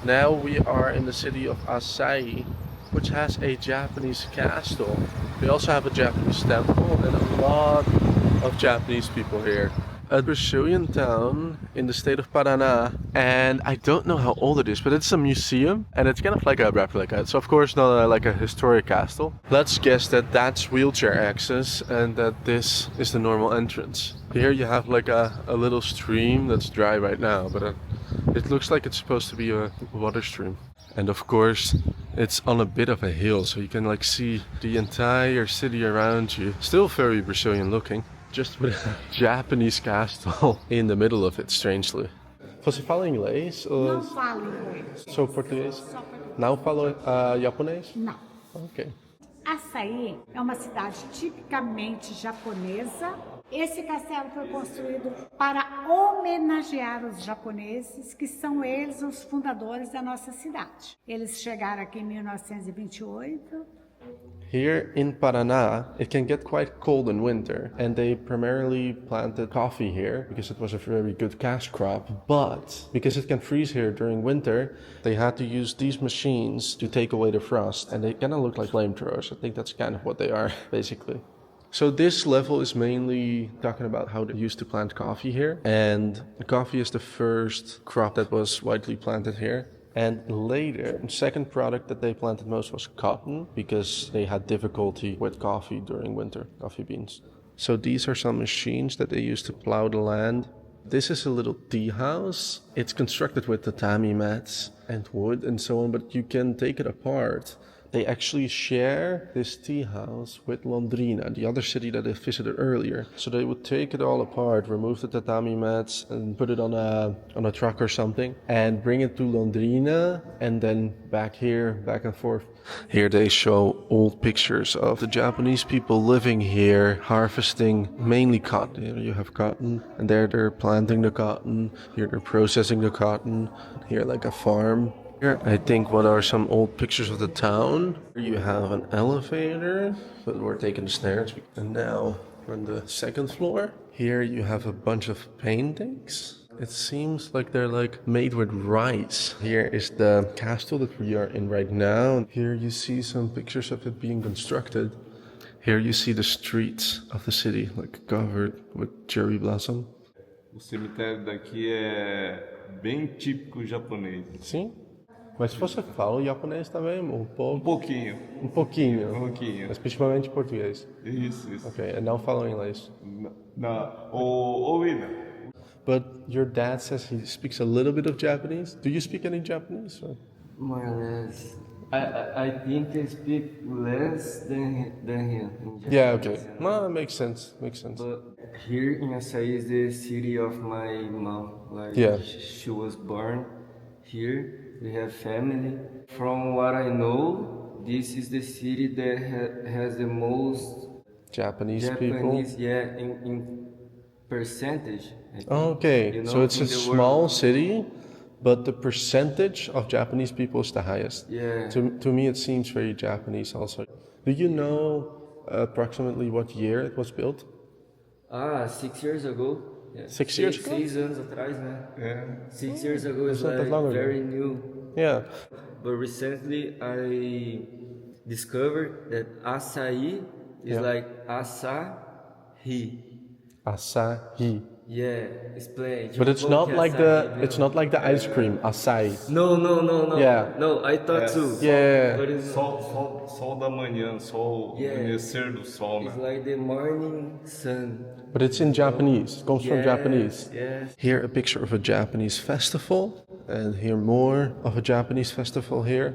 Now we are in the city of Assaí, which has a Japanese castle. They also have a Japanese temple and a lot of Japanese people here. A Brazilian town in the state of Paraná, and I don't know how old it is, but it's a museum and it's kind of like a replica. It's of course not like a historic castle. Let's guess that that's wheelchair access and that this is the normal entrance. Here you have like a little stream that's dry right now, but it looks like it's supposed to be a water stream. And of course, it's on a bit of a hill, so you can like see the entire city around you. Still very Brazilian looking, just with a Japanese castle in the middle of it, strangely. Você fala inglês? Não falo inglês. Sou português? Só português. Não falo japonês? Não. Ok. Assaí é uma cidade tipicamente japonesa. Esse castelo foi construído para homenagear os japoneses, que são eles os fundadores da nossa cidade. Eles chegaram aqui em 1928. Here in Paraná, it can get quite cold in winter, and they primarily planted coffee here because it was a very good cash crop. But because it can freeze here during winter, they had to use these machines to take away the frost, and they kind of look like flamethrowers. I think that's kind of what they are, basically. So this level is mainly talking about how they used to plant coffee here, and coffee is the first crop that was widely planted here. And later, the second product that they planted most was cotton, because they had difficulty with coffee during winter, coffee beans. So these are some machines that they used to plow the land. This is a little tea house. It's constructed with tatami mats and wood and so on, but you can take it apart. They actually share this tea house with Londrina, the other city that I visited earlier. So they would take it all apart, remove the tatami mats and put it on a truck or something and bring it to Londrina and then back here, back and forth. Here they show old pictures of the Japanese people living here, harvesting mainly cotton. You have cotton, and there they're planting the cotton. Here they're processing the cotton. Here like a farm. Here, I think what are some old pictures of the town. Here you have an elevator, but we're taking the stairs. And now we're on the second floor. Here you have a bunch of paintings. It seems like they're like made with rice. Here is the castle that we are in right now. Here you see some pictures of it being constructed. Here you see the streets of the city, like covered with cherry blossom. O cemitério daqui é bem típico japonês. Sim? Mas se você fala japonês também, um pouco. Um pouquinho. Um pouquinho. Um pouquinho. Mas principalmente português. Isso. Ok, e não falam inglês. Não. O William. But your dad says he speaks a little bit of Japanese. Do you speak any Japanese? Or? More or less. I think I speak less than him. Yeah, okay. No, that makes sense. Makes sense. But here in Assai is the city of my mom. Like, yeah. She was born here. We have family. From what I know, this is the city that has the most Japanese people. Yeah, in percentage. Okay, you know, so it's a small city, but the percentage of Japanese people is the highest. Yeah. To me, it seems very Japanese also. Do you know approximately what year it was built? 6 years ago. Yeah. 6 years ago? 6 anos atrás, né? É. 6 years ago is not that like long ago. very new. Yeah. But recently I discovered that Assaí is like Assai. Asahi. Yeah, explain. But it's not like the ice cream, Assai. No. Yeah. No, I thought too. Yeah. But it's, Sol da manhã, sol, Yeah. amanhecer do sol, né? it's like the morning sun. But it's in Japanese. It comes from Yes, Japanese. yes. Here a picture of a Japanese festival, and here more of a Japanese festival here.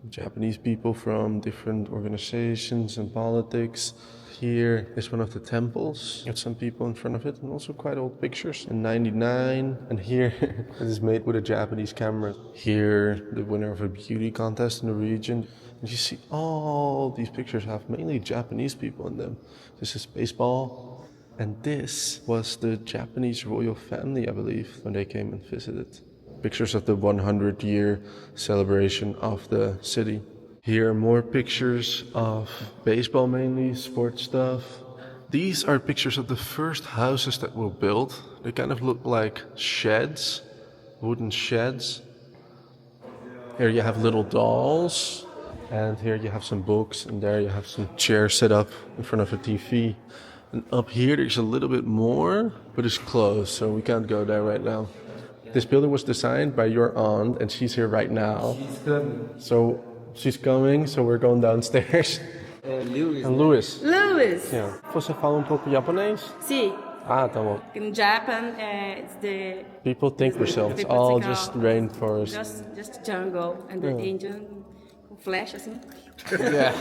Japanese people from different organizations and politics. Here is one of the temples with some people in front of it, and also quite old pictures. In '99, and here it is made with a Japanese camera. Here, the winner of a beauty contest in the region. And you see all these pictures have mainly Japanese people in them. This is baseball. And this was the Japanese royal family, I believe, when they came and visited. Pictures of the 100-year celebration of the city. Here are more pictures of baseball mainly, sports stuff. These are pictures of the first houses that were built. They kind of look like sheds, wooden sheds. Here you have little dolls. And here you have some books. And there you have some chairs set up in front of a TV. And up here there's a little bit more, but it's closed, so we can't go there right now. This building was designed by your aunt, and she's here right now. She's coming. So she's coming, so we're going downstairs. Lewis. And Louis. Louis. Yeah. Você fala um pouco japonês? See, Ah, tá bom. in Japan, it's the People think we're self. It's people all think, just oh, rainforest. just jungle and the Indian com flecha assim. Yeah.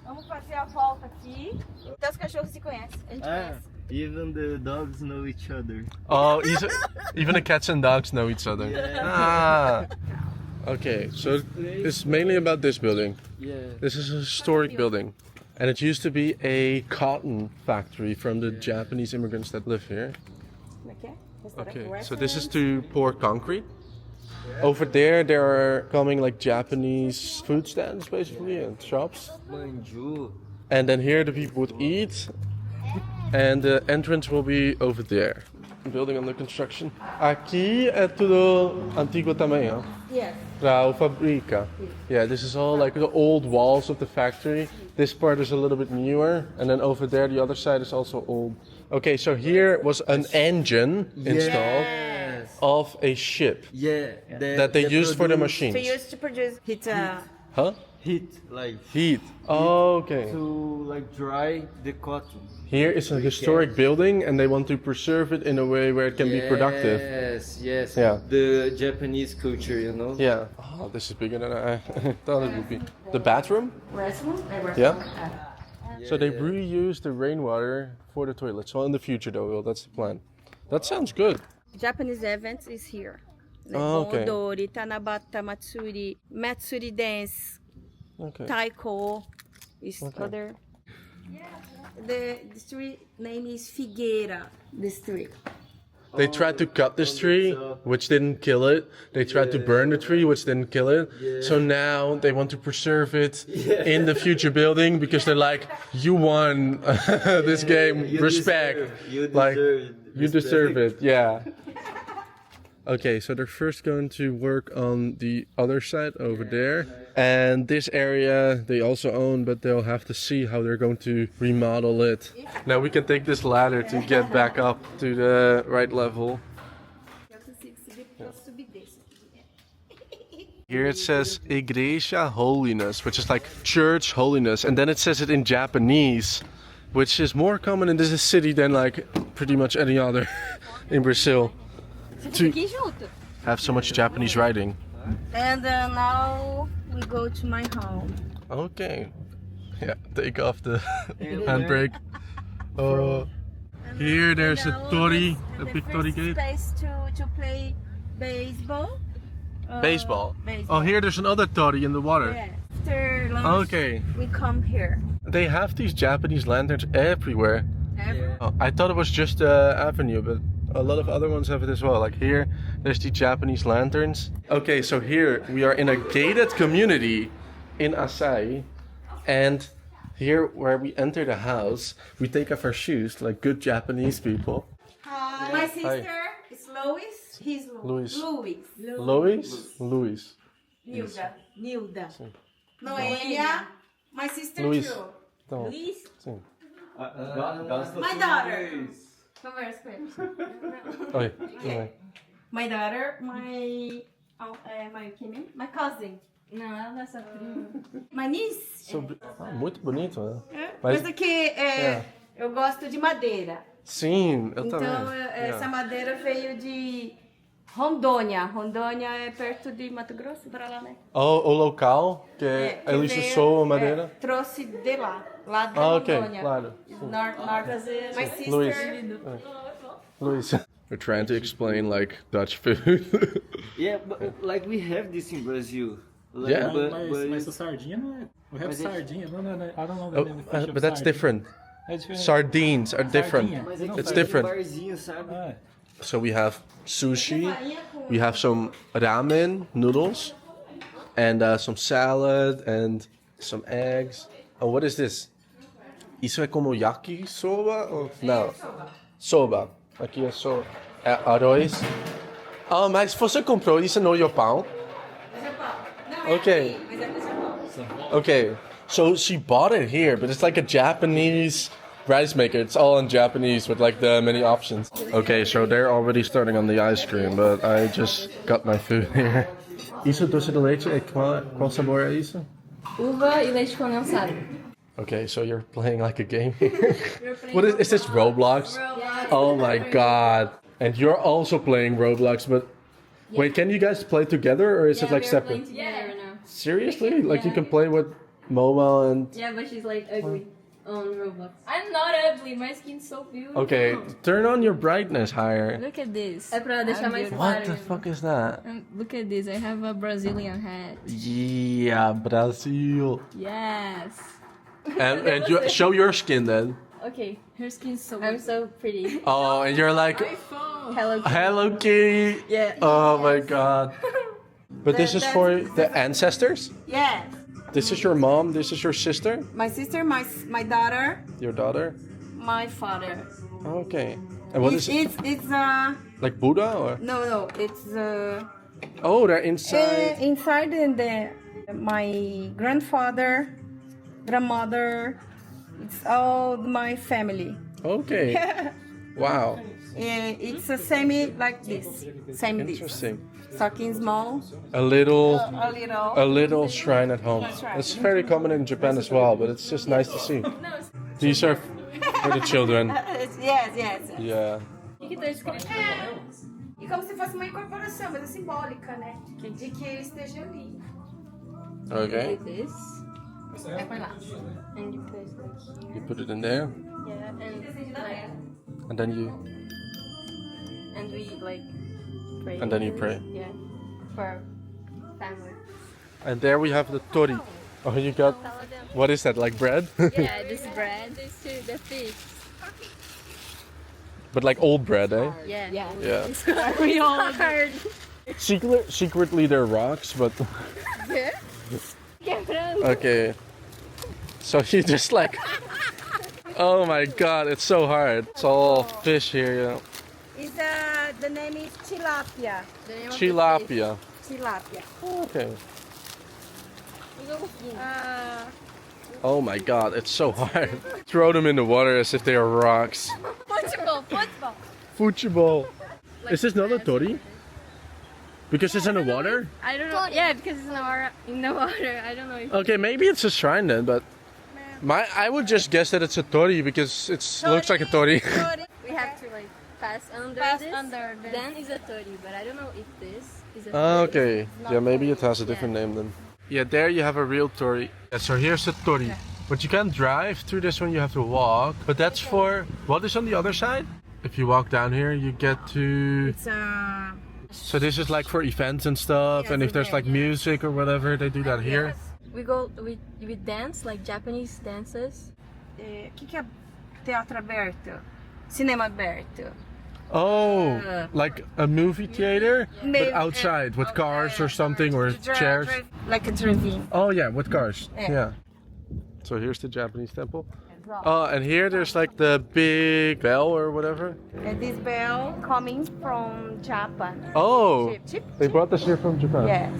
Vamos fazer a volta aqui. Então os cachorros se conhecem. A gente conhece. Even the dogs know each other. Oh, even the cats and dogs know each other. Ah. Okay, so it's mainly about this building. Yeah. This is a historic building. And it used to be a cotton factory from the Japanese immigrants that live here. Como é que é? Okay, so this is to pour concrete. Over there are coming like Japanese food stands basically and shops. Manju. And then here the people would eat. And the entrance will be over there. Building under construction. Aqui é tudo antigo também, ó. Yes. Pra Fabrica. Yeah, this is all like the old walls of the factory. This part is a little bit newer. And then over there, the other side is also old. Okay, so here was an engine installed of a ship Yeah. that they used for the machines. We used to produce heat. Huh? Heat, like Heat. Oh, okay. to like dry the cotton. Here is a historic building and they want to preserve it in a way where it can be productive. Yes. Yeah. The Japanese culture, you know. Yeah. Oh, this is bigger than I thought it would be. The bathroom? Restroom? Yeah. So they reuse the rainwater for the toilet. So in the future though, Will, that's the plan. That sounds good. Japanese events is here. Oh, okay. Odori, Tanabata Matsuri, Matsuri dance, Okay. Taiko is other. The street name is Figueira, the street. They tried to cut this tree, which didn't kill it. They tried to burn the tree, which didn't kill it. So now they want to preserve it in the future building because they're like, you won this game. You Respect. You deserve it. Yeah. Okay, so they're first going to work on the other side over there. And this area they also own, but they'll have to see how they're going to remodel it. Now we can take this ladder to get back up to the right level. Here it says Igreja Holiness, which is like church holiness. And then it says it in Japanese, which is more common in this city than like pretty much any other in Brazil. To have so much Japanese writing. And now we go to my home. Okay. Yeah, take off the handbrake. Here there's a tori, a big tori gate. Space to play baseball. Baseball. Oh, here there's another tori in the water. Yeah. After lunch, Okay. we come here. They have these Japanese lanterns everywhere. Oh, I thought it was just Avenue, but a lot of other ones have it as well. Like here, there's the Japanese lanterns. Okay, so here we are in a gated community in Assaí. And here where we enter the house, we take off our shoes like good Japanese people. Hi. My sister is Lois. He's Louis. Louis. Louis. Nilda. Noelia. My sister Luis. too. Então, Luis. sim. My daughter. Conversa com ele. Oi. Okay. My daughter, my cousin. Não, ela não é sua prima. My niece. Muito bonito, né? Mas aqui eu gosto de madeira. Sim, eu também. Então essa madeira veio de Rondônia. Rondônia é perto de Mato Grosso, para lá, né? O local, que eles usou a madeira. Trouxe de lá de Ok, Rondônia. claro. Norte. My sister. Luis. We're trying to explain like Dutch food. Yeah, but like we have this in Brazil. Like, Yeah. Mas a sardinha não é. We have sardinha. No, I don't know the name of the fish of But that's sardine. different. É diferente. Sardines are different. Sardinha. Mas aqui It's tem different. barzinho, sabe? Ah, So we have sushi, we have some ramen noodles, and some salad and some eggs. Oh, what is this? Isso é como yakisoba? Ou... Não. Soba. Aqui é arroz Ah, mas você comprou isso no Japão? Okay. Okay. So she bought it here, but it's like a Japanese rice maker. It's all in Japanese with like the many options. Okay, so they're already starting on the ice cream, but I just got my food here. Isso doce de leite, qual sabor é isso? Uva e leite condensado. Okay, so you're playing like a game here. What is this Roblox? Oh my god. And you're also playing Roblox, but wait, can you guys play together or is it like separate? Yeah, right now. Seriously? Like you can play with mobile and... Yeah, but she's like ugly on Roblox. I'm not ugly, my skin's so beautiful. Okay, turn on your brightness higher. Look at this. É pra deixar mais What claro. the fuck is that? Look at this. I have a Brazilian hat. Yeah, Brazil. Yes. And you show your skin then. Okay, her skin's so I'm so pretty. Oh, and you're like, Hello. Hello Kitty. Yeah. Oh my god. But this is for the ancestors? Yes. This is your mom, this is your sister? My sister, my daughter, Your daughter? my father. Okay. And what is it? It's Like Buddha or? no, it's Oh, they're inside. inside my grandfather, grandmother. It's all my family. Okay. Wow. It's a same like this, same this. Interesting. Talking small, A little a little. a little shrine at home. It's very common in Japan as well, but it's just nice to see. These are for the children. Yes. Yeah. O que tá escrito? E como se fosse uma incorporação, mas é simbólica, né? De que ele esteja ali. Okay. This. É, põe lá. And you place like here. You put it in there, Yeah. and then you And we like pray. and then you pray. Yeah. For family. And there we have the tori. Oh, you got what is that? Like bread? Yeah, this bread. This too, the fish. But like old bread, eh? Yeah. Yeah. Yeah. It's very hard. Secretly they're rocks, but Quebrando. okay. So you just like, oh my god, it's so hard. It's all fish here, you know. Is the name is tilapia. The name of the Tilapia. Tilapia. Okay. fish. Oh my god, it's so hard. Throw them in the water as if they are rocks. Football. Football. Is this not a tori? Because it's in the water? I don't know. Yeah, because it's in the water. I don't know if Okay, maybe it's a shrine then, but I would just guess that it's a tori because it looks like a tori. we have to like pass under Pass this. under this. Then is a tori, but I don't know if this is a Okay, yeah, maybe it has a different name then. Yeah, there you have a real tori. Yeah, so here's the tori. But you can't drive through this one, you have to walk. But that's for, what is on the other side? If you walk down here, you get to... It's So this is like for events and stuff, and if there's like music or whatever, they do that here. we dance like Japanese dances. o que é teatro aberto? Cinema aberto. Oh, like a movie theater, but Maybe- outside with cars or something, or chairs. Like a drive-in. Oh yeah, with cars. Yeah. So here's the Japanese temple. Oh, and here there's like the big bell or whatever. And this bell coming from Japan. Oh, Chip. they brought this here from Japan. Yes.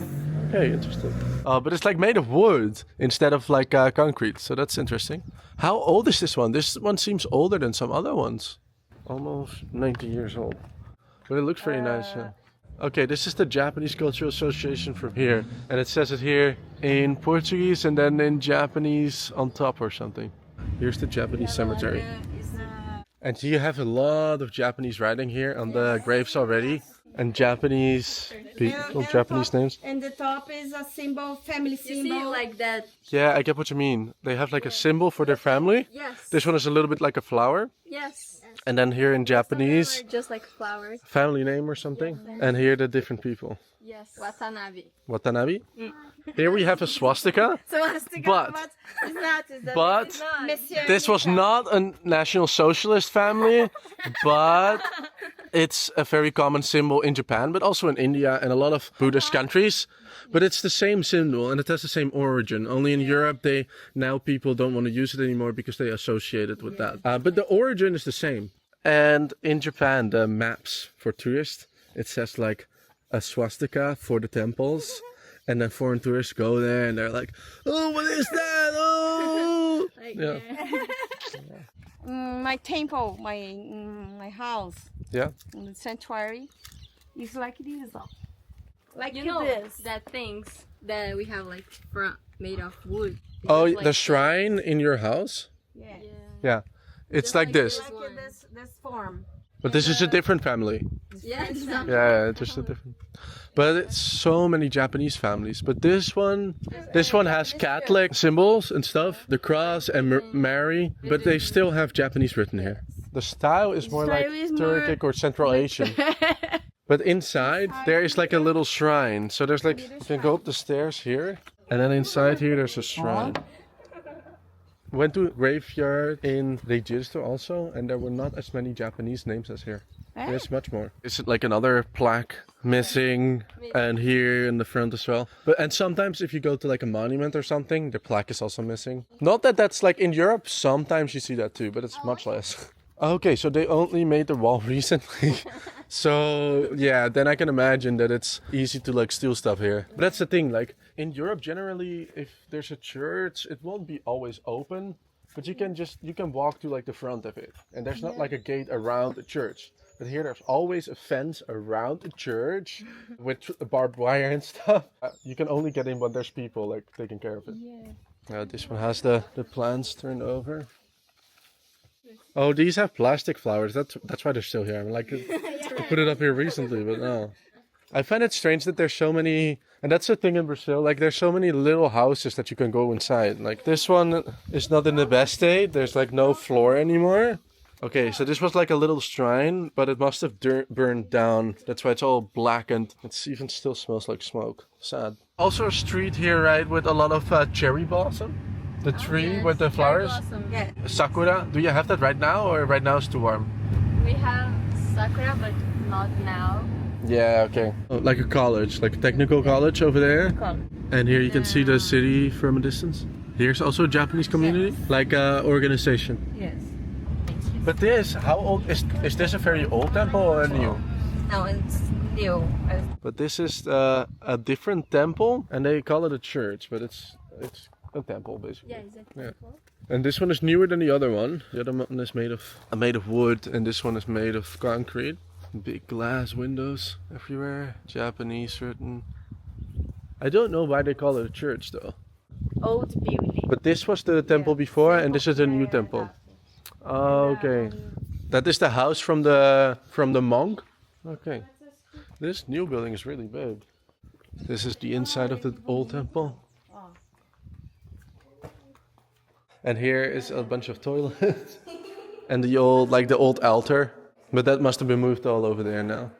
Okay, interesting. But it's like made of wood instead of like concrete, so that's interesting. How old is this one? This one seems older than some other ones. Almost 90 years old. But it looks very nice, yeah. Okay, this is the Japanese Cultural Association from here. And it says it here in Portuguese and then in Japanese on top or something. Here's the Japanese cemetery. And you have a lot of Japanese writing here on the graves already. And Japanese people, Japanese names. And the top is a symbol, family You symbol. see like that? Yeah, I get what you mean. They have like a symbol for their family. Yes. This one is a little bit like a flower. Yes. And then here in Japanese, Just like flowers. family name or something. And here the different people. Yes. Watanabe. Watanabe. Here we have a swastika. But it's not. It's but Monsieur. this was not a National Socialist family, but it's a very common symbol in Japan, but also in India and a lot of Buddhist countries. But it's the same symbol and it has the same origin. Only in Europe, now people don't want to use it anymore because they associate it with that. But the origin is the same. And in Japan, the maps for tourists, it says like a swastika for the temples. And then foreign tourists go there and they're like, oh, what is that? Oh! Yeah. My temple, my house, Yeah. the sanctuary, is like this. Like You know this. that things that we have like made of wood. Oh, It's like the shrine in your house? Yeah. Yeah. It's like this. Like this form. But this is a different family. Yeah, exactly. Yeah, just a different. But it's so many Japanese families. But this one has Catholic symbols and stuff, the cross and Mary. But they still have Japanese written here. The style is more like Turkic or Central Asian. But inside there is like a little shrine. So there's like you can go up the stairs here, and then inside here there's a shrine. Went to a graveyard in Register also, and there were not as many Japanese names as here. There's much more. It's like another plaque missing, and here in the front as well. And sometimes if you go to like a monument or something, the plaque is also missing. Not that that's like in Europe, sometimes you see that too, but it's much less. Okay, so they only made the wall recently. So yeah, then I can imagine that it's easy to like steal stuff here. But that's the thing, like in Europe generally, if there's a church, it won't be always open, but you can walk to like the front of it, and there's not like a gate around the church. But here there's always a fence around the church with barbed wire and stuff. You can only get in when there's people like taking care of it. Yeah. This one has the plants turned over. Oh, these have plastic flowers. That's why they're still here. I'm like, I put it up here recently, but no. I find it strange that there's so many, and that's the thing in Brazil, like there's so many little houses that you can go inside. Like this one is not in the best state. There's like no floor anymore. Okay, so this was like a little shrine, but it must have burned down. That's why it's all blackened. It even still smells like smoke. Sad. Also a street here, right, with a lot of cherry blossom. The tree with the flowers. Yeah. Sakura. Do you have that right now, or right now it's too warm? We have sakura, but not now. Yeah, okay. Like a college, like a technical college over there. And here you can see the city from a distance. Here's also a Japanese community, like a organization. Yes. But this, how old is this? A very old temple or new? No, it's new. But this is a different temple, and they call it a church, but it's a temple basically. Yeah, exactly. Yeah. And this one is newer than the other one. The other one is made of wood, and this one is made of concrete. Big glass windows everywhere. Japanese written. I don't know why they call it a church though. Old building. But this was the temple before, and this is a new temple. Oh, okay. That is the house from the monk. Okay. This new building is really big. This is the inside of the old temple. And here is a bunch of toilets and the old altar, but that must have been moved all over there now.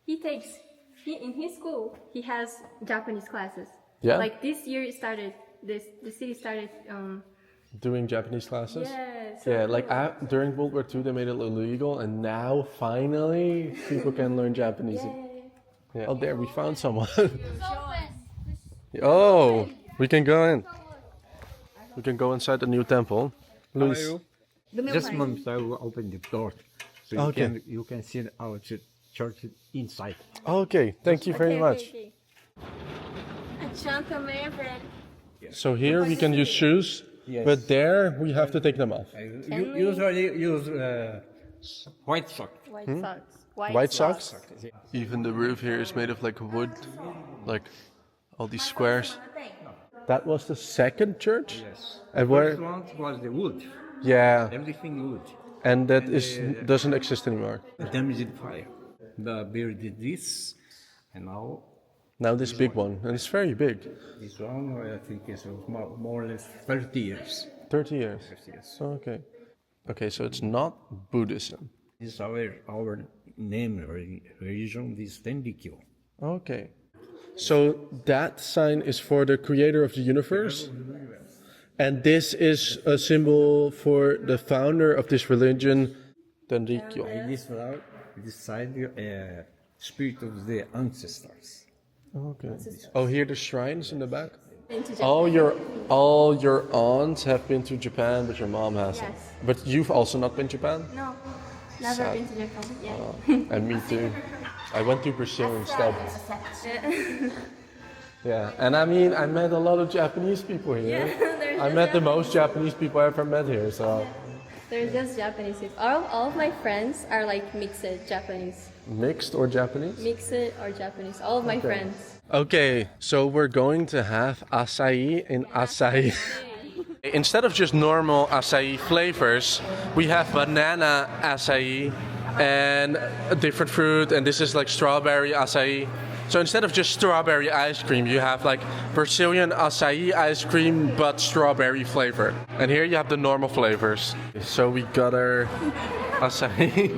In his school, he has Japanese classes. Yeah. Like this year it started, the city started, Doing Japanese classes? yes. Yeah, like during World War II they made it illegal, and now finally people can learn Japanese. Yeah. Oh, there we found someone. Oh, we can go in. We can go inside the new temple. Luis. Just a moment, I will open the door, so you can see our church inside. Okay, thank you very much. Okay. A chão também é velho. So here we can use shoes, Yes. but there we have to take them off. You usually use white sock. White socks. White socks? Even the roof here is made of like wood, like all these squares. That was the second church? Yes. And First one was the wood. Yeah, Everything wood. and that doesn't exist anymore. Damaged fire. The beer did this, and Now this big one, and it's very big. this one I think is more or less 30 years. 30 years. Yes. Okay. Okay, so it's not Buddhism. This is our name, religion, this Tendikyo. Okay. So that sign is for the creator of the universe. And this is a symbol for the founder of this religion, Tenrikyo. And this side, spirit of the ancestors. Okay. Oh, here the shrines in the back. Been to Japan. All your aunts have been to Japan, but your mom hasn't. Yes. But you've also not been to Japan? No, never Sad. been to Japan. Yeah. And me too. I went to Brazil instead. Yeah, and I mean, I met a lot of Japanese people here. I met the most Japanese people I ever met here, so. There's just Japanese people. All of my friends are like mixed Japanese. Mixed or Japanese? Mixed or Japanese. All of my friends. Okay, so we're going to have acai in Assaí. Instead of just normal acai flavors, we have banana acai and a different fruit, and this is like strawberry acai. So instead of just strawberry ice cream, you have like Brazilian acai ice cream, but strawberry flavored. And here you have the normal flavors. So we got our acai.